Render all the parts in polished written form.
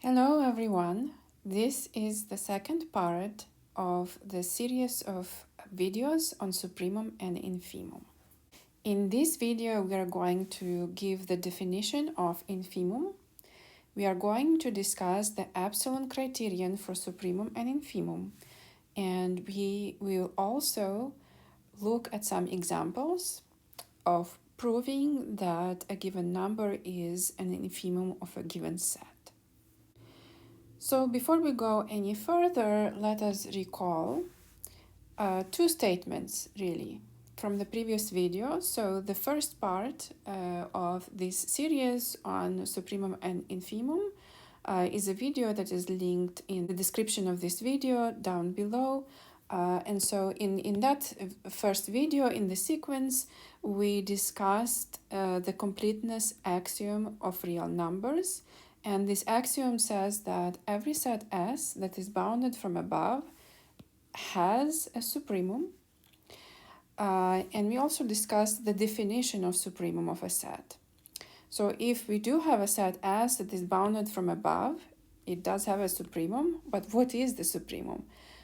Hello everyone, this is the second part of the series of videos on Supremum and Infimum. In this video we are going to give the definition of Infimum. We are going to discuss the Epsilon criterion for Supremum and Infimum, and we will also look at some examples of proving that a given number is an infimum of a given set. So before we go any further, let us recall two statements really from the previous video. So the first part of this series on Supremum and Infimum is a video that is linked in the description of this video down below. And so in that first video in the sequence, we discussed the completeness axiom of real numbers. And this axiom says that every set S that is bounded from above has a supremum. And we also discussed the definition of supremum of a set. So if we do have a set S that is bounded from above, it does have a supremum, but what is the supremum?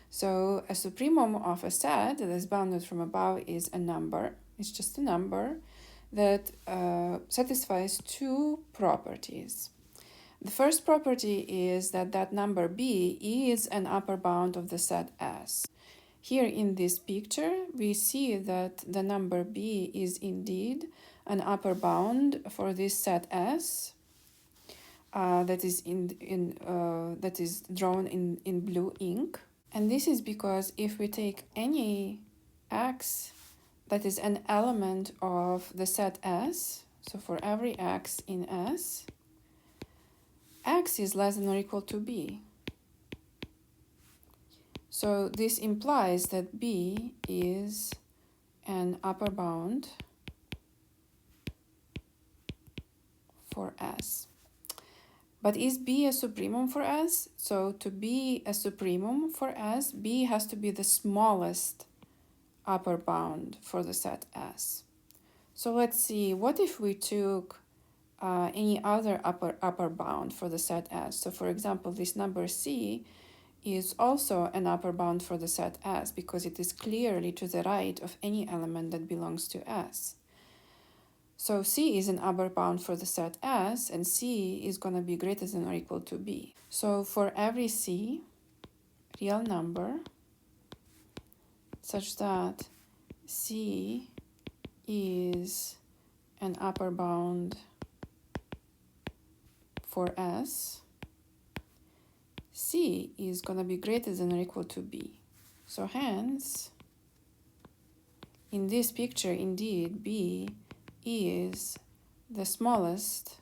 So a supremum of a set that is bounded from above is a number. It's just a number that satisfies two properties. The first property is that that number B is an upper bound of the set S. Here in this picture, we see that the number B is indeed an upper bound for this set S that is drawn in blue ink. And this is because if we take any x that is an element of the set S, so for every x in S, x is less than or equal to b. So this implies that b is an upper bound for S. But is b a supremum for S? So to be a supremum for S, b has to be the smallest upper bound for the set S. So let's see, what if we took any other upper bound for the set S? So for example, this number C is also an upper bound for the set S because it is clearly to the right of any element that belongs to S. So C is an upper bound for the set S, and C is going to be greater than or equal to B. So for every C, real number, such that C is an upper bound for S, C is going to be greater than or equal to B. So hence, in this picture, indeed, B is the smallest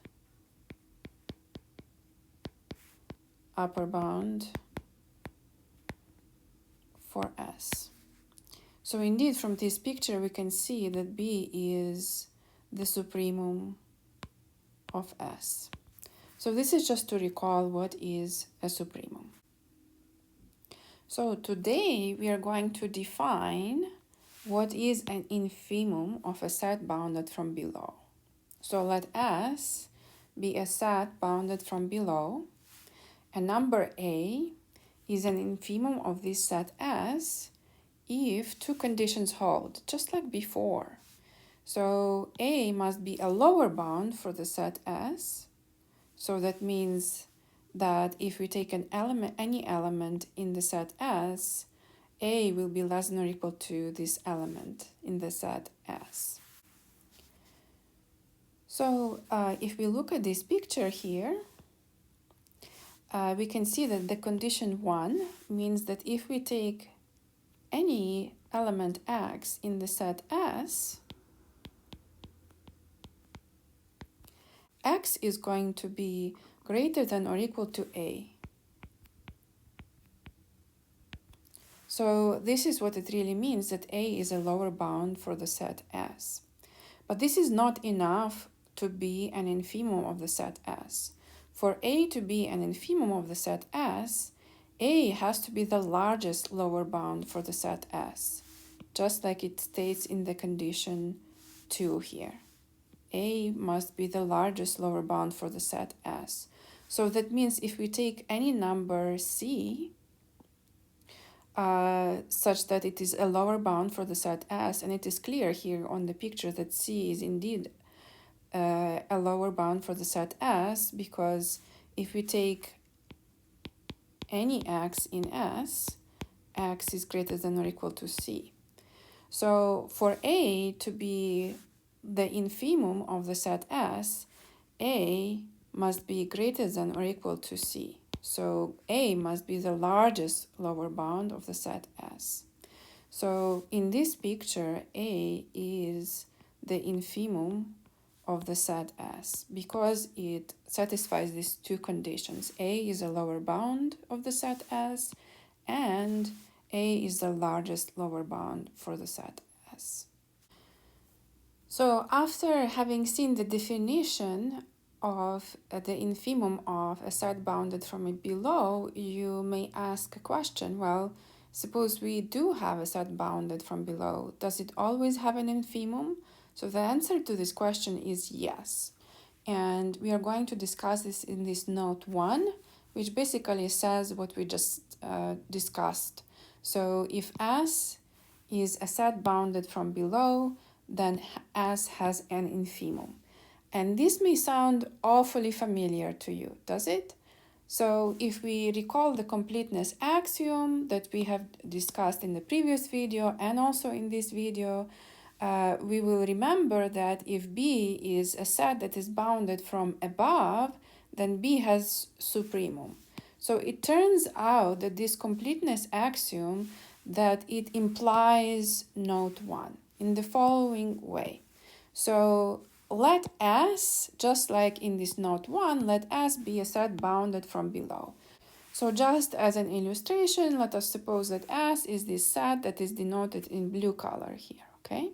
upper bound for S. So indeed, from this picture, we can see that B is the supremum of S. So this is just to recall what is a supremum. So today we are going to define what is an infimum of a set bounded from below. So let S be a set bounded from below, and number A is an infimum of this set S if two conditions hold, just like before. So A must be a lower bound for the set S. So that means that if we take an element, any element in the set S, A will be less than or equal to this element in the set S. So if we look at this picture here, we can see that the condition 1 means that if we take any element x in the set S, x is going to be greater than or equal to A. So this is what it really means, that A is a lower bound for the set S. But this is not enough to be an infimum of the set S. For A to be an infimum of the set S, A has to be the largest lower bound for the set S, just like it states in the condition 2 here. A must be the largest lower bound for the set S. So that means if we take any number C, such that it is a lower bound for the set S, and it is clear here on the picture that C is indeed a lower bound for the set S, because if we take any x in S, x is greater than or equal to C. So for A to be the infimum of the set S, A must be greater than or equal to C. So A must be the largest lower bound of the set S. So in this picture, A is the infimum of the set S because it satisfies these two conditions. A is a lower bound of the set S, and A is the largest lower bound for the set S. So after having seen the definition of the infimum of a set bounded from below, you may ask a question, well, suppose we do have a set bounded from below, does it always have an infimum? So the answer to this question is yes. And we are going to discuss this in this note 1, which basically says what we just discussed. So if S is a set bounded from below, then S has an infimum. And this may sound awfully familiar to you, does it? So if we recall the completeness axiom that we have discussed in the previous video and also in this video, we will remember that if B is a set that is bounded from above, then B has supremum. So it turns out that this completeness axiom that it implies note 1 in the following way. So let S, just like in this note 1, let S be a set bounded from below. So just as an illustration, let us suppose that S is this set that is denoted in blue color here, okay?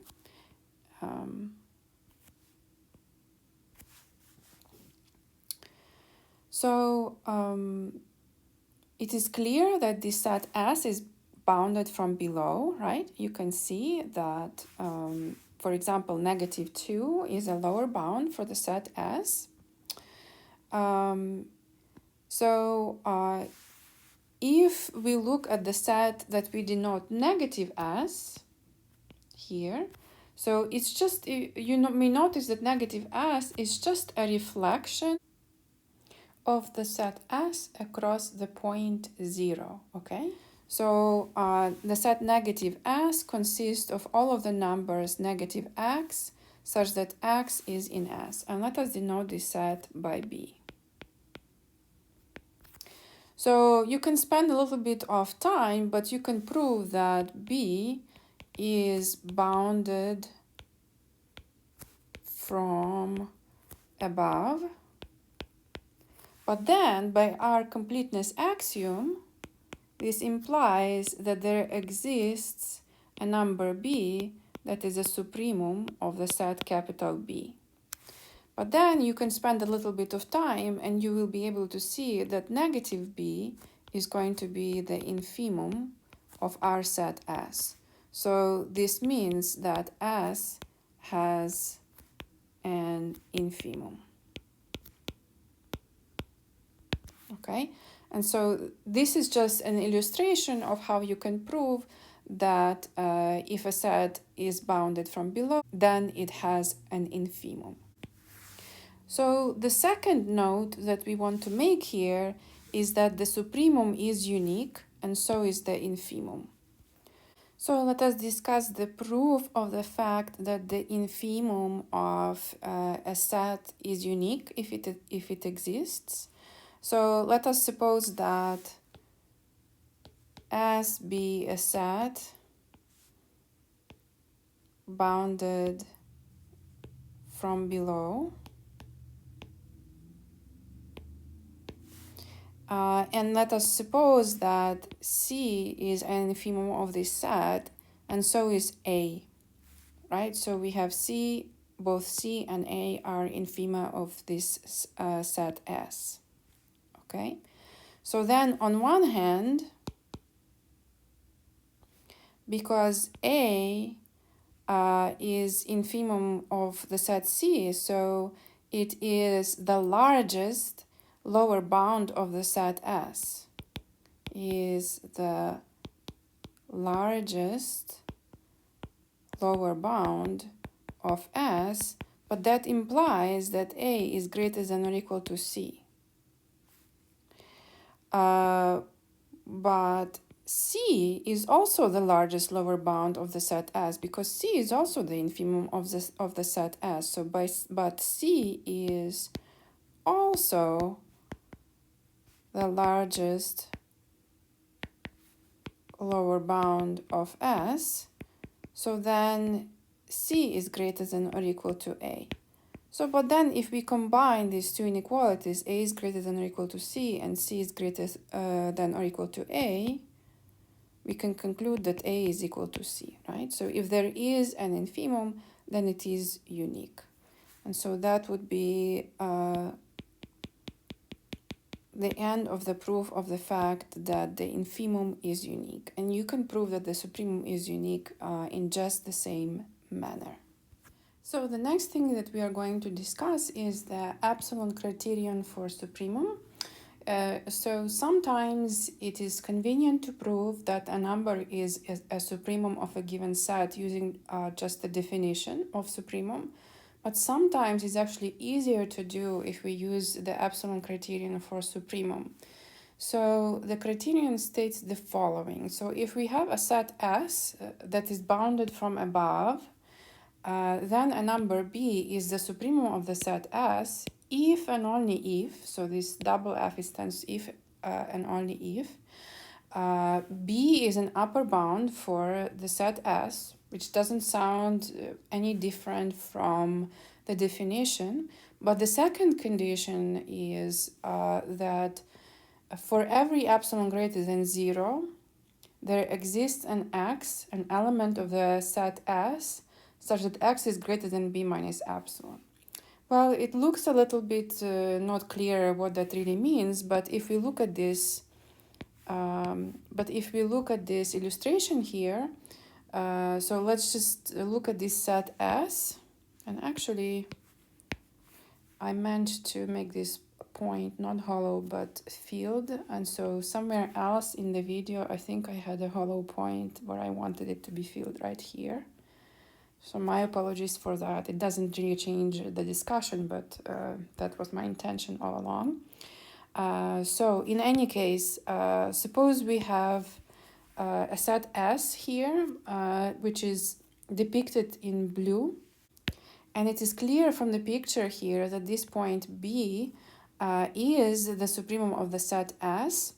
It is clear that this set S is bounded from below, right? You can see that, for example, negative 2 is a lower bound for the set S. If we look at the set that we denote negative S here, so it's just, you may notice that negative S is just a reflection of the set S across the point 0, okay? So the set negative S consists of all of the numbers negative x such that x is in S. And let us denote this set by B. So you can spend a little bit of time, but you can prove that B is bounded from above. But then, by our completeness axiom, this implies that there exists a number B that is a supremum of the set capital B. But then you can spend a little bit of time and you will be able to see that negative B is going to be the infimum of our set S. So this means that S has an infimum. Okay, and so this is just an illustration of how you can prove that if a set is bounded from below, then it has an infimum. So the second note that we want to make here is that the supremum is unique and so is the infimum. So let us discuss the proof of the fact that the infimum of a set is unique if it exists. So let us suppose that S be a set bounded from below. And let us suppose that C is an infimum of this set, and so is A, right? So we have C, both C and A are infima of this set S, okay? So then on one hand, because A is infimum of the set C, so it is the largest lower bound of the set S is the largest lower bound of S, but that implies that A is greater than or equal to C. But C is also the largest lower bound of the set S, because C is also the infimum of the set S. So but C is also the largest lower bound of S. So then C is greater than or equal to A. So, but then if we combine these two inequalities, A is greater than or equal to C and C is greater than or equal to A, we can conclude that A is equal to C, right? So if there is an infimum, then it is unique. And so that would be the end of the proof of the fact that the infimum is unique. And you can prove that the supremum is unique in just the same manner. So the next thing that we are going to discuss is the epsilon criterion for supremum. So sometimes it is convenient to prove that a number is a supremum of a given set using just the definition of supremum. But sometimes it's actually easier to do if we use the epsilon criterion for supremum. So the criterion states the following. So if we have a set S that is bounded from above, then a number B is the supremum of the set S if and only if, so this double F stands if and only if, B is an upper bound for the set S, which doesn't sound any different from the definition. But the second condition is that for every epsilon greater than 0, there exists an X, an element of the set S, such that X is greater than B minus epsilon. Well, it looks a little bit not clear what that really means, but if we look at this, illustration here, so let's just look at this set S, and actually I meant to make this point not hollow but filled, and so somewhere else in the video I think I had a hollow point where I wanted it to be filled right here. So my apologies for that. It doesn't really change the discussion, but that was my intention all along. So in any case, suppose we have a set S here, which is depicted in blue. And it is clear from the picture here that this point B is the supremum of the set S.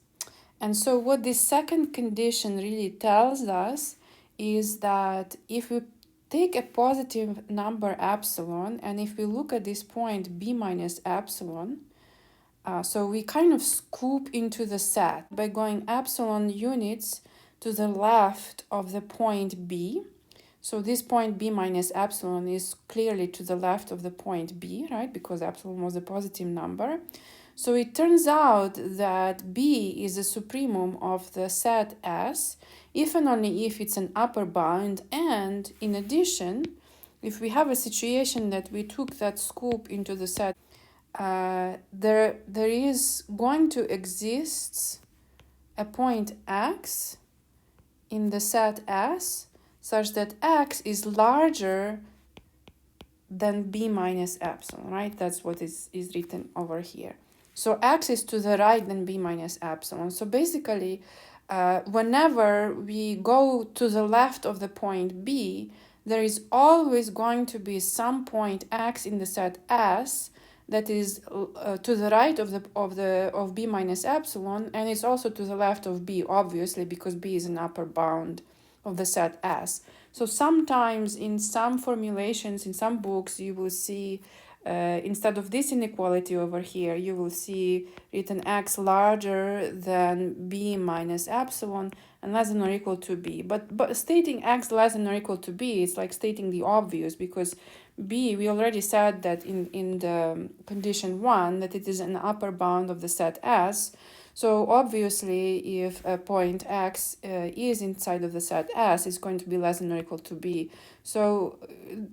And so what this second condition really tells us is that if we take a positive number epsilon, and if we look at this point B minus epsilon, so we kind of scoop into the set by going epsilon units to the left of the point B. So this point B minus epsilon is clearly to the left of the point B, right? Because epsilon was a positive number. So it turns out that B is a supremum of the set S, if and only if it's an upper bound. And in addition, if we have a situation that we took that scoop into the set, there is going to exist a point X in the set S such that X is larger than B minus epsilon, right? That's what is written over here. So X is to the right than B minus epsilon. So basically, whenever we go to the left of the point B, there is always going to be some point X in the set S that is to the right of B minus epsilon, and it's also to the left of B, obviously, because B is an upper bound of the set S. So sometimes in some formulations, in some books, you will see, instead of this inequality over here, you will see written X larger than B minus epsilon and less than or equal to B. But stating X less than or equal to B is like stating the obvious, because B, we already said that in the condition 1 that it is an upper bound of the set S. So obviously, if a point X is inside of the set S, it's going to be less than or equal to B. So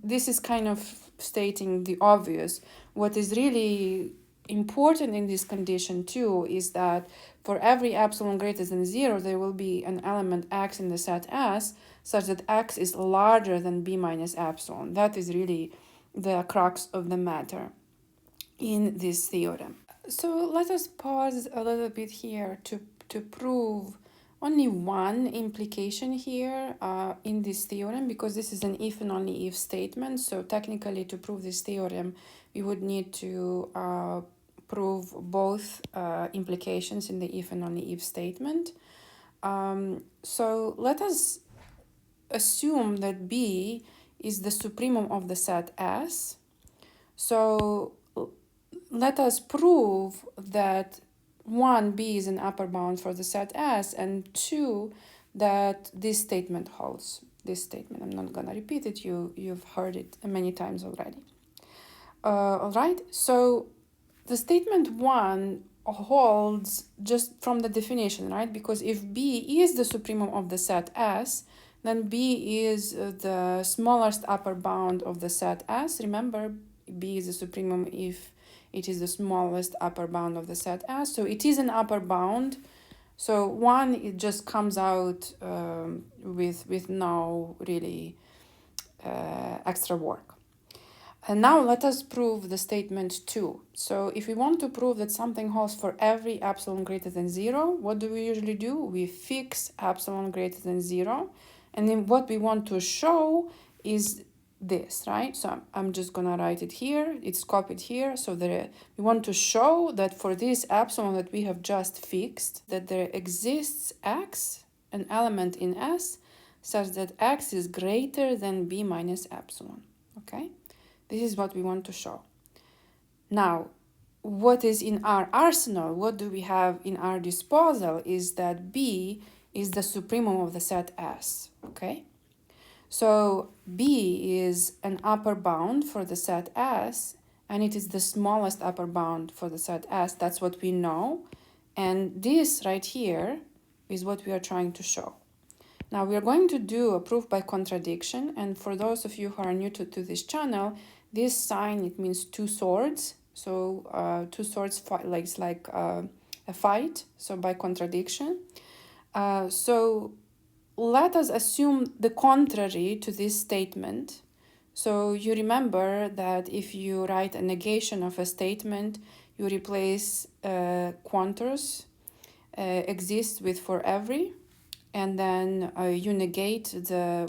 this is kind of stating the obvious. What is really important in this condition too is that for every epsilon greater than 0, there will be an element x in the set S such that x is larger than b minus epsilon. That is really the crux of the matter in this theorem. So let us pause a little bit here to prove only one implication here in this theorem, because this is an if and only if statement. So technically, to prove this theorem, we would need to prove both implications in the if and only if statement. So let us assume that B is the supremum of the set S. So let us prove that 1, B is an upper bound for the set S, and 2, that this statement holds. This statement, I'm not gonna repeat it, you've heard it many times already. All right, so the statement 1 holds just from the definition, right? Because if B is the supremum of the set S, then B is the smallest upper bound of the set S. Remember, B is the supremum if it is the smallest upper bound of the set S. So it is an upper bound. So 1, it just comes out with no really extra work. And now let us prove the statement 2. So if we want to prove that something holds for every epsilon greater than 0, what do we usually do? We fix epsilon greater than 0. And then what we want to show is this, right? So I'm just gonna write it here. It's copied here. So we want to show that for this epsilon that we have just fixed, that there exists x, an element in S, such that x is greater than b minus epsilon, okay? This is what we want to show. Now, what is in our arsenal, what do we have in our disposal, is that B is the supremum of the set S, okay? So B is an upper bound for the set S, and it is the smallest upper bound for the set S. That's what we know. And this right here is what we are trying to show. Now we are going to do a proof by contradiction. And for those of you who are new to this channel, this sign, it means two swords. So two swords fight, like a fight. So by contradiction. So let us assume the contrary to this statement. So you remember that if you write a negation of a statement, you replace quantors exists with for every, and then you negate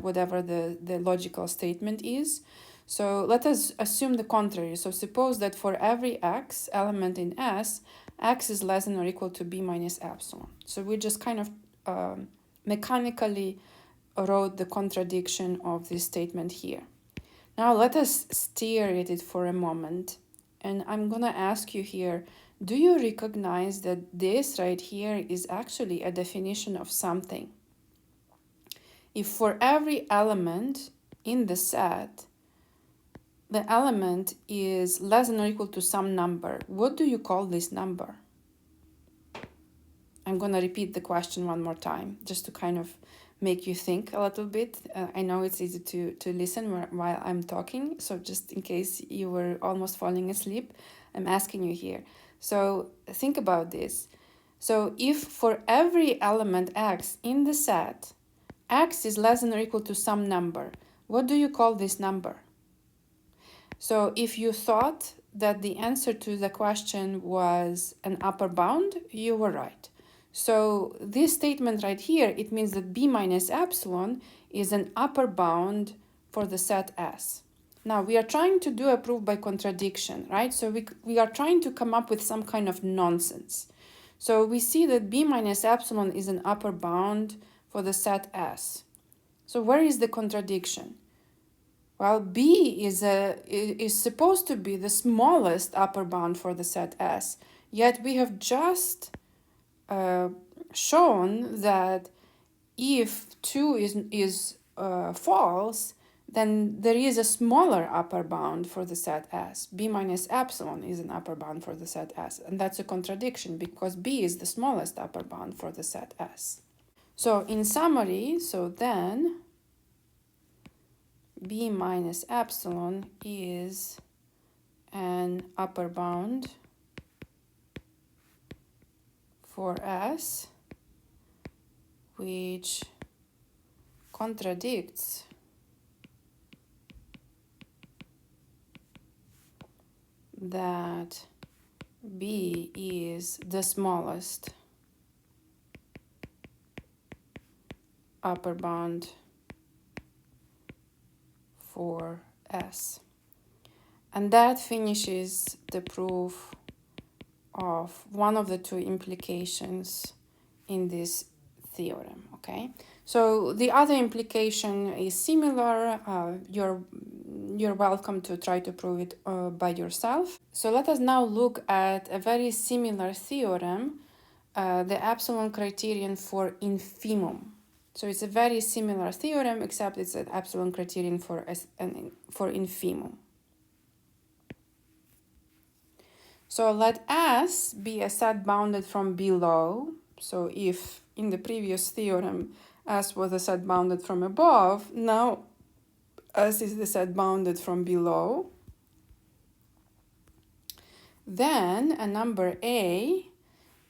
whatever the logical statement is. So let us assume the contrary. So suppose that for every x element in S, x is less than or equal to b minus epsilon. So we just kind of mechanically wrote the contradiction of this statement here. Now let us stare at it for a moment. And I'm going to ask you here, do you recognize that this right here is actually a definition of something? If for every element in the set, the element is less than or equal to some number, what do you call this number? I'm going to repeat the question one more time, just to kind of make you think a little bit. I know it's easy to listen while I'm talking, so just in case you were almost falling asleep, I'm asking you here. So think about this. So if for every element x in the set, x is less than or equal to some number, what do you call this number? So if you thought that the answer to the question was an upper bound, you were right. So this statement right here, it means that b minus epsilon is an upper bound for the set S. Now we are trying to do a proof by contradiction, right? So we are trying to come up with some kind of nonsense. So we see that b minus epsilon is an upper bound for the set S. So where is the contradiction? Well, B is supposed to be the smallest upper bound for the set S, yet we have just shown that if 2 is false, then there is a smaller upper bound for the set S. B minus epsilon is an upper bound for the set S, and that's a contradiction because B is the smallest upper bound for the set S. So in summary, so then B minus epsilon is an upper bound for S, which contradicts that B is the smallest upper bound for S. And that finishes the proof of one of the two implications in this theorem, okay? So the other implication is similar. You're welcome to try to prove it by yourself. So let us now look at a very similar theorem, the epsilon criterion for infimum. So it's a very similar theorem, except it's an epsilon criterion for infimum. So let S be a set bounded from below. So if in the previous theorem S was a set bounded from above, now S is the set bounded from below. Then a number A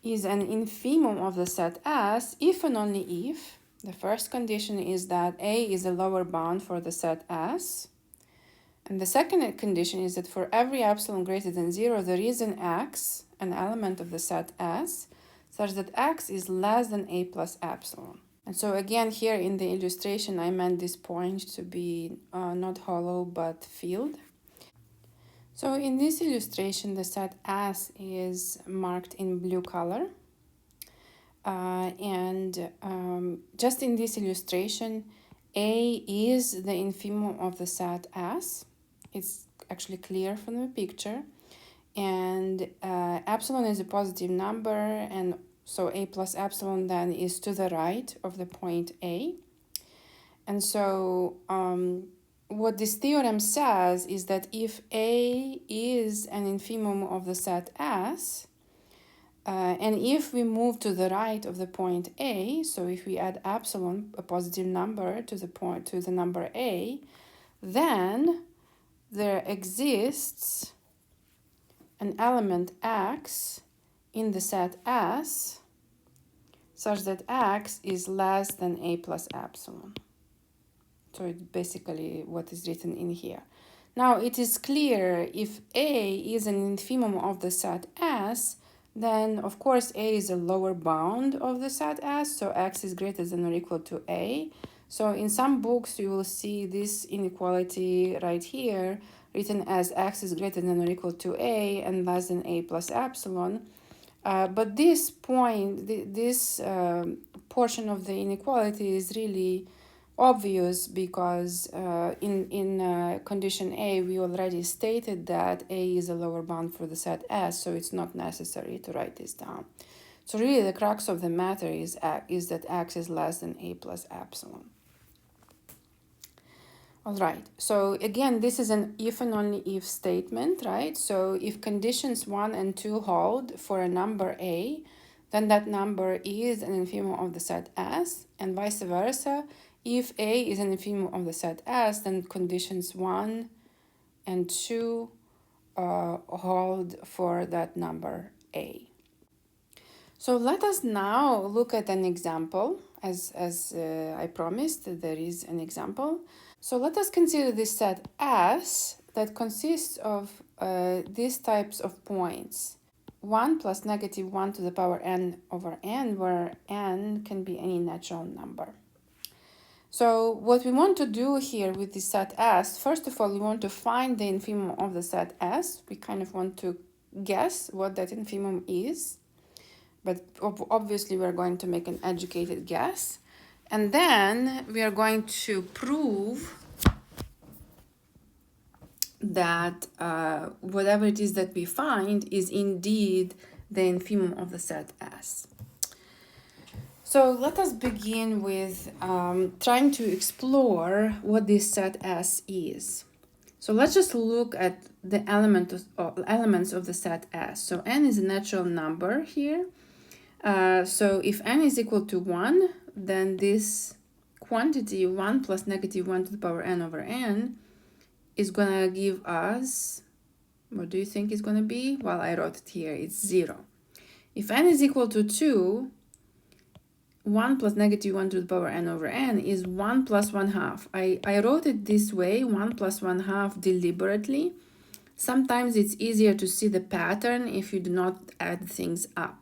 is an infimum of the set S if and only if the first condition is that A is a lower bound for the set S. And the second condition is that for every epsilon greater than 0, there is an X, an element of the set S, such that X is less than A plus epsilon. And so again, here in the illustration, I meant this point to be not hollow, but filled. So in this illustration, the set S is marked in blue color. Just in this illustration, A is the infimum of the set S. It's actually clear from the picture. And epsilon is a positive number, and so A plus epsilon then is to the right of the point A. And so what this theorem says is that if A is an infimum of the set S, and if we move to the right of the point A, so if we add epsilon, a positive number, to the number A, then there exists an element X in the set S such that X is less than A plus epsilon. So it's basically what is written in here. Now it is clear if A is an infimum of the set S, then of course A is a lower bound of the set S, so X is greater than or equal to A. So in some books you will see this inequality right here written as X is greater than or equal to A and less than A plus epsilon. But this point, this portion of the inequality is really obvious because in condition A, we already stated that A is a lower bound for the set S, so it's not necessary to write this down. So really the crux of the matter is that X is less than A plus epsilon. All right, so again, this is an if and only if statement, right? So if conditions 1 and 2 hold for a number A, then that number is an infimum of the set S, and vice versa. If A is an infimum of the set S, then conditions 1 and 2 hold for that number A. So let us now look at an example. As I promised, there is an example. So let us consider this set S that consists of these types of points. 1 plus negative 1 to the power n over n, where n can be any natural number. So what we want to do here with this set S, first of all, we want to find the infimum of the set S. We kind of want to guess what that infimum is. But obviously we're going to make an educated guess. And then we are going to prove that whatever it is that we find is indeed the infimum of the set S. So let us begin with trying to explore what this set S is. So let's just look at the elements of the set S. So n is a natural number here. So if n is equal to 1, then this quantity 1 plus negative 1 to the power n over n is going to give us, what do you think it's going to be? Well, I wrote it here, it's 0. If n is equal to 2, 1 plus negative 1 to the power n over n is 1 plus 1/2. I wrote it this way, 1 plus 1/2 deliberately. Sometimes it's easier to see the pattern if you do not add things up.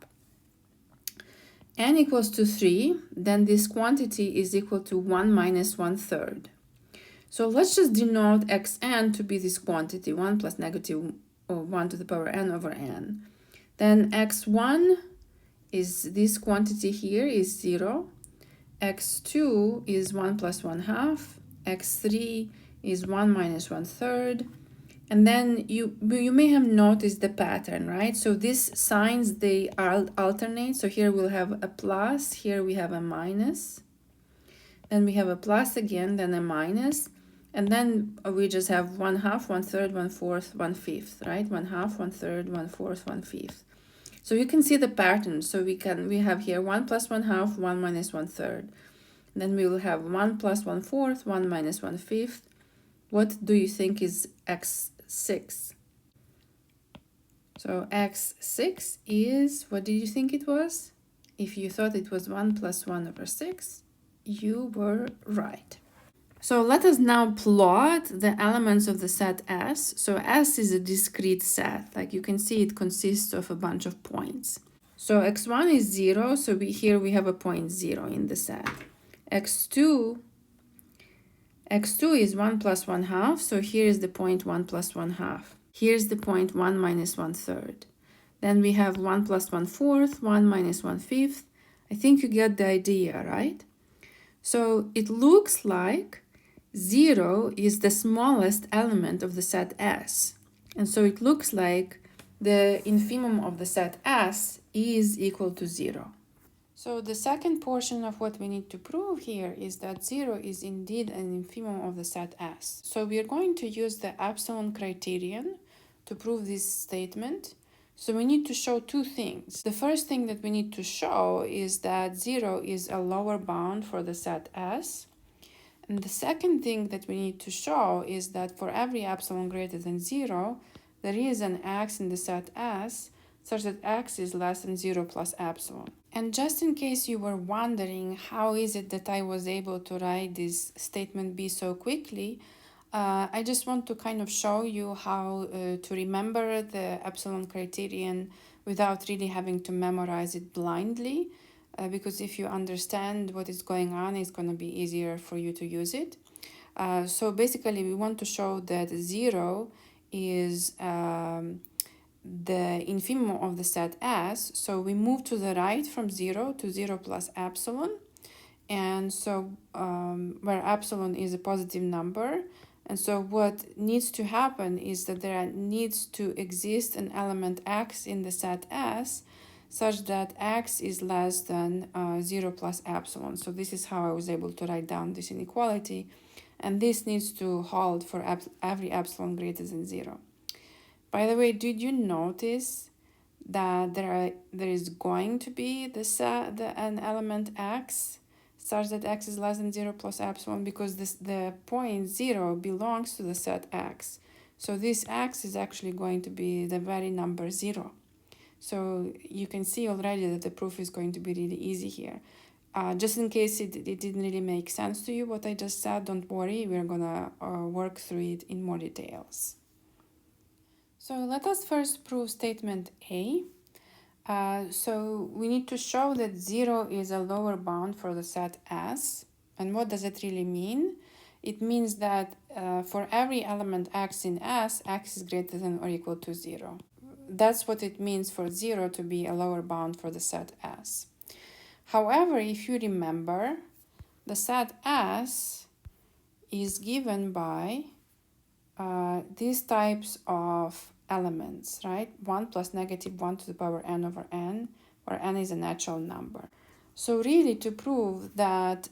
N equals to 3, then this quantity is equal to 1 minus 1/3. So let's just denote xn to be this quantity, 1 plus negative 1 to the power n over n. Then x1 is this quantity here is 0, x2 is 1 plus 1/2, x3 is 1 minus 1/3, and then you may have noticed the pattern, right? So these signs, they alternate. So here we'll have a plus, here we have a minus, then we have a plus again, then a minus, and then we just have 1/2, 1/3, 1/4, 1/5, right? 1/2, 1/3, 1/4, 1/5. So you can see the pattern. So we have here 1 plus 1/2, 1 minus 1/3. Then we will have 1 plus 1/4, 1 minus 1/5. What do you think is x6? So x6 is, what did you think it was? If you thought it was 1 plus 1 over 6, you were right. So let us now plot the elements of the set S. So S is a discrete set. Like you can see, it consists of a bunch of points. So x1 is 0, so here we have a point 0 in the set. x2 is 1 plus 1/2, so here is the point 1 plus 1/2. Here's the point 1 minus 1/3. Then we have 1 plus 1/4, 1 minus 1/5. I think you get the idea, right? So it looks like 0 is the smallest element of the set S. And so it looks like the infimum of the set S is equal to 0. So the second portion of what we need to prove here is that 0 is indeed an infimum of the set S. So we are going to use the Epsilon criterion to prove this statement. So we need to show two things. The first thing that we need to show is that 0 is a lower bound for the set S. And the second thing that we need to show is that for every epsilon greater than 0, there is an x in the set S such that x is less than 0 plus epsilon. And just in case you were wondering how is it that I was able to write this statement B so quickly, I just want to kind of show you how to remember the epsilon criterion without really having to memorize it blindly. Because if you understand what is going on, it's going to be easier for you to use it. So basically, we want to show that 0 is the infimum of the set S. So we move to the right from 0 to 0 plus epsilon. And so where epsilon is a positive number. And so what needs to happen is that there needs to exist an element x in the set S such that x is less than 0 plus epsilon. So this is how I was able to write down this inequality. And this needs to hold for every epsilon greater than 0. By the way, did you notice that there is going to be an element x such that x is less than 0 plus epsilon, because the point 0 belongs to the set x. So this x is actually going to be the very number 0. So you can see already that the proof is going to be really easy here. Just in case it didn't really make sense to you what I just said, don't worry, we're gonna work through it in more details. So let us first prove statement A. So we need to show that 0 is a lower bound for the set S. And what does it really mean? It means that for every element x in S, x is greater than or equal to 0. That's what it means for 0 to be a lower bound for the set S. However, if you remember, the set S is given by these types of elements, right? 1 plus negative 1 to the power n over n, where n is a natural number. So really, to prove that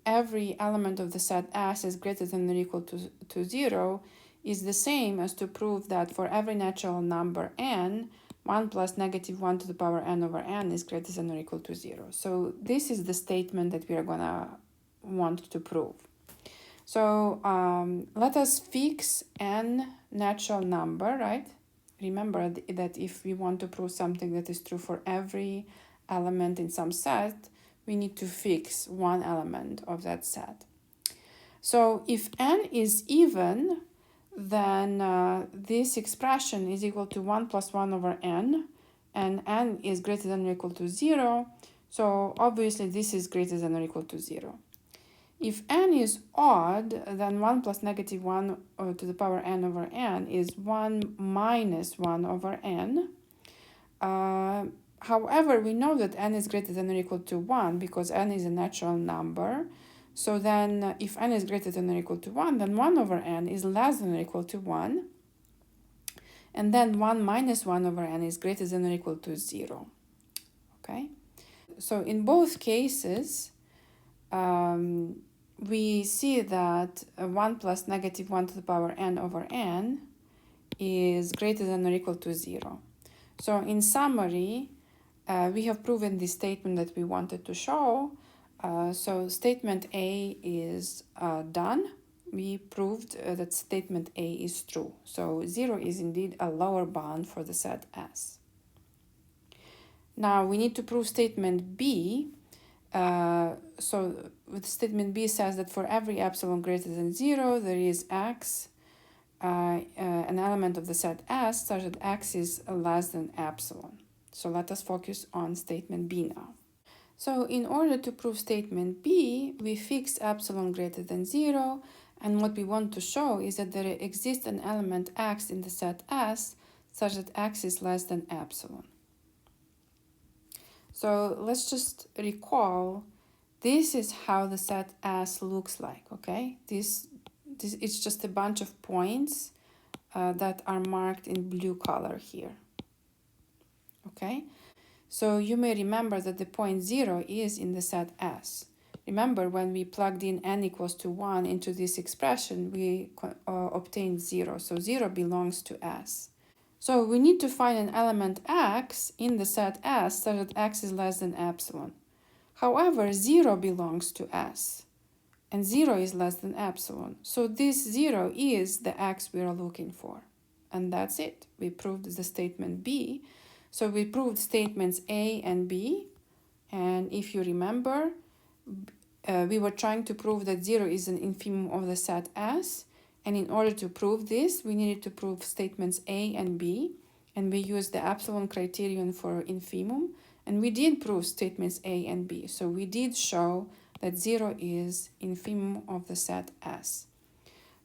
every element of the set S is greater than or equal to 0 is the same as to prove that for every natural number n, 1 plus negative 1 to the power n over n is greater than or equal to 0. So this is the statement that we are going to want to prove. So let us fix n natural number, right? remember that if we want to prove something that is true for every element in some set, we need to fix one element of that set. So if n is even, then this expression is equal to 1 plus 1 over n, and n is greater than or equal to 0, so obviously this is greater than or equal to 0. If n is odd, then 1 plus negative 1 to the power n over n is 1 minus 1 over n. However, we know that n is greater than or equal to 1 because n is a natural number. So then if n is greater than or equal to 1, then 1 over n is less than or equal to 1. And then 1 minus 1 over n is greater than or equal to 0. Okay? So in both cases, we see that 1 plus negative 1 to the power n over n is greater than or equal to 0. So in summary, we have proven the statement that we wanted to show. So statement A is done. We proved that statement A is true. So 0 is indeed a lower bound for the set S. Now we need to prove statement B. So with statement B says that for every epsilon greater than 0, there is X, an element of the set S, such that X is less than epsilon. So let us focus on statement B now. So in order to prove statement B, we fix epsilon greater than 0, and what we want to show is that there exists an element X in the set S such that X is less than epsilon. So let's just recall, this is how the set S looks like, okay? This it's just a bunch of points that are marked in blue color here, okay? So you may remember that the point 0 is in the set S. Remember, when we plugged in n equals to 1 into this expression, we obtained 0. So 0 belongs to S. So we need to find an element X in the set S such that X is less than epsilon. However, 0 belongs to S, and 0 is less than epsilon. So this 0 is the X we are looking for. And that's it. We proved the statement B. So we proved statements A and B, and if you remember, we were trying to prove that 0 is an infimum of the set S, and in order to prove this, we needed to prove statements A and B, and we used the epsilon criterion for infimum, and we did prove statements A and B, so we did show that 0 is infimum of the set S.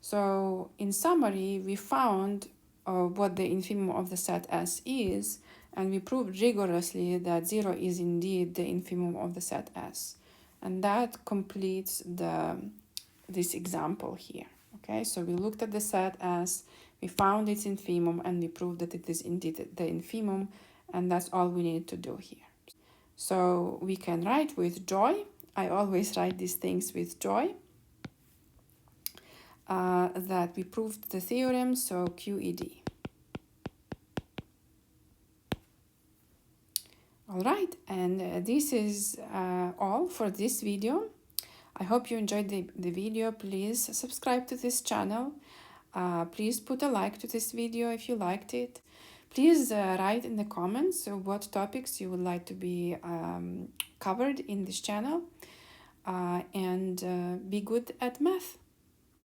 So in summary, we found what the infimum of the set S is, and we proved rigorously that 0 is indeed the infimum of the set S. And that completes this example here. Okay, so we looked at the set S, we found its infimum, and we proved that it is indeed the infimum, and that's all we need to do here. So we can write with joy. I always write these things with joy. That we proved the theorem, so QED. All right, and this is all for this video. I hope you enjoyed the video. Please subscribe to this channel. Please put a like to this video if you liked it. Please write in the comments what topics you would like to be covered in this channel. And be good at math.